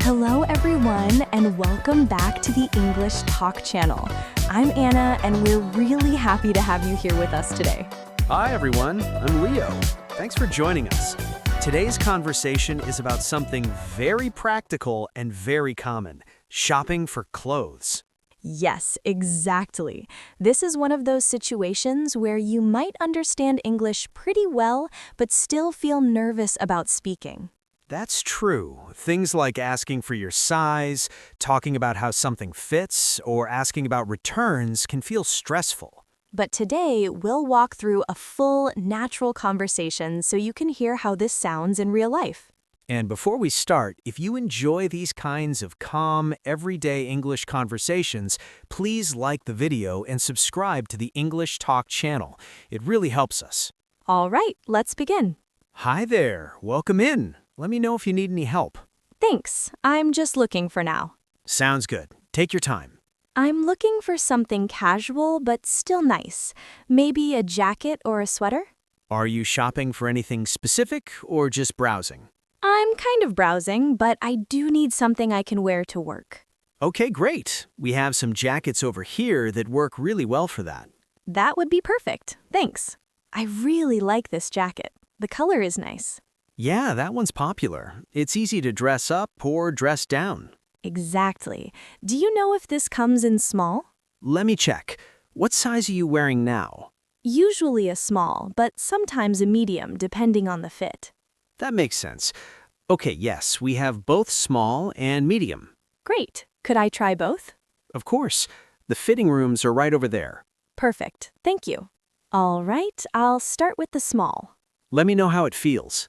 Hello everyone, and welcome back to the English Talk channel. I'm Anna, and we're really happy to have you here with us today. Hi everyone, I'm Leo. Thanks for joining us. Today's conversation is about something very practical and very common, shopping for clothes. Yes, exactly. This is one of those situations where you might understand English pretty well, but still feel nervous about speaking. That's true. Things like asking for your size, talking about how something fits, or asking about returns can feel stressful. But today, we'll walk through a full, natural conversation so you can hear how this sounds in real life. And before we start, if you enjoy these kinds of calm, everyday English conversations, please like the video and subscribe to the English Talk channel. It really helps us. All right, let's begin. Hi there, welcome in. Let me know if you need any help. Thanks, I'm just looking for now. Sounds good. Take your time. I'm looking for something casual but still nice. Maybe a jacket or a sweater? Are you shopping for anything specific or just browsing? I'm kind of browsing, but I do need something I can wear to work. Okay, great. We have some jackets over here that work really well for that. That would be perfect. Thanks. I really like this jacket. The color is nice. Yeah, that one's popular. It's easy to dress up or dress down. Exactly. Do you know if this comes in small? Let me check. What size are you wearing now? Usually a small, but sometimes a medium, depending on the fit. That makes sense. Okay, yes, we have both small and medium. Great. Could I try both? Of course. The fitting rooms are right over there. Perfect. Thank you. All right, I'll start with the small. Let me know how it feels.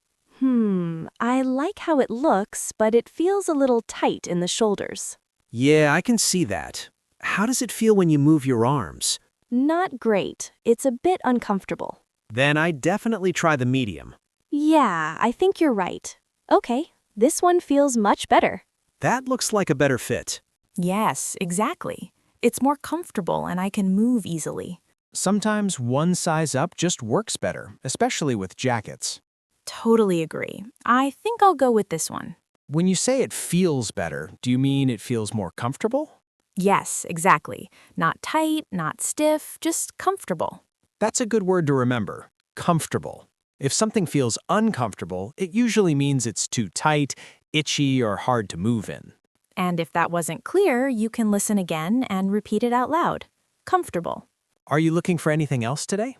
I like how it looks, but it feels a little tight in the shoulders. Yeah, I can see that. How does it feel when you move your arms? Not great. It's a bit uncomfortable. Then I'd definitely try the medium. Yeah, I think you're right. Okay, this one feels much better. That looks like a better fit. Yes, exactly. It's more comfortable and I can move easily. Sometimes one size up just works better, especially with jackets. Totally agree. I think I'll go with this one. When you say it feels better, do you mean it feels more comfortable? Yes, exactly. Not tight, not stiff, just comfortable. That's a good word to remember, comfortable. If something feels uncomfortable, it usually means it's too tight, itchy, or hard to move in. And if that wasn't clear, you can listen again and repeat it out loud. Comfortable. Are you looking for anything else today?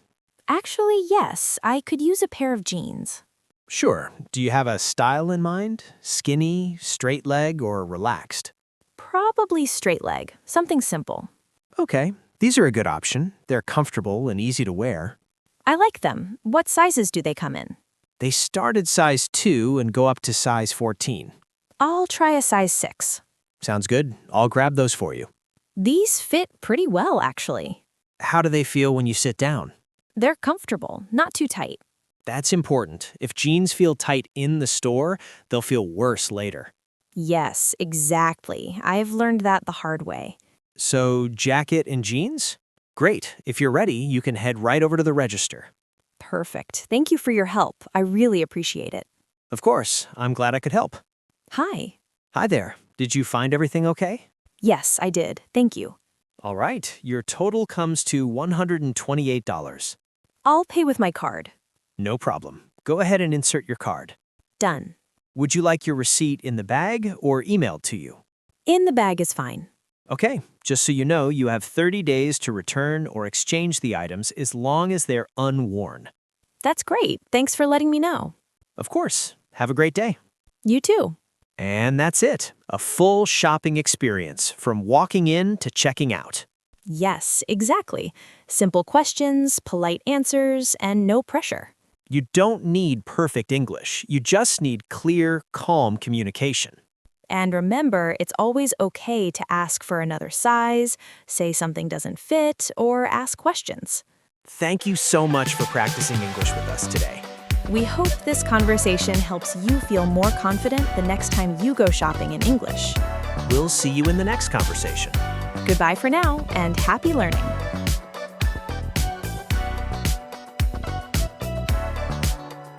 Actually, yes, I could use a pair of jeans. Sure. Do you have a style in mind? Skinny, straight leg, or relaxed? Probably straight leg, something simple. Okay, these are a good option. They're comfortable and easy to wear. I like them. What sizes do they come in? They start at size 2 and go up to size 14. I'll try a size 6. Sounds good. I'll grab those for you. These fit pretty well, actually. How do they feel when you sit down? They're comfortable, not too tight. That's important. If jeans feel tight in the store, they'll feel worse later. Yes, exactly. I've learned that the hard way. So, jacket and jeans? Great. If you're ready, you can head right over to the register. Perfect. Thank you for your help. I really appreciate it. Of course. I'm glad I could help. Hi. Hi there. Did you find everything okay? Yes, I did. Thank you. All right. Your total comes to $128. I'll pay with my card. No problem. Go ahead and insert your card. Done. Would you like your receipt in the bag or emailed to you? In the bag is fine. Okay, just so you know, you have 30 days to return or exchange the items as long as they're unworn. That's great. Thanks for letting me know. Of course. Have a great day. You too. And that's it. A full shopping experience from walking in to checking out. Yes, exactly. Simple questions, polite answers, and no pressure. You don't need perfect English. You just need clear, calm communication. And remember, it's always okay to ask for another size, say something doesn't fit, or ask questions. Thank you so much for practicing English with us today. We hope this conversation helps you feel more confident the next time you go shopping in English. We'll see you in the next conversation. Goodbye for now, and happy learning.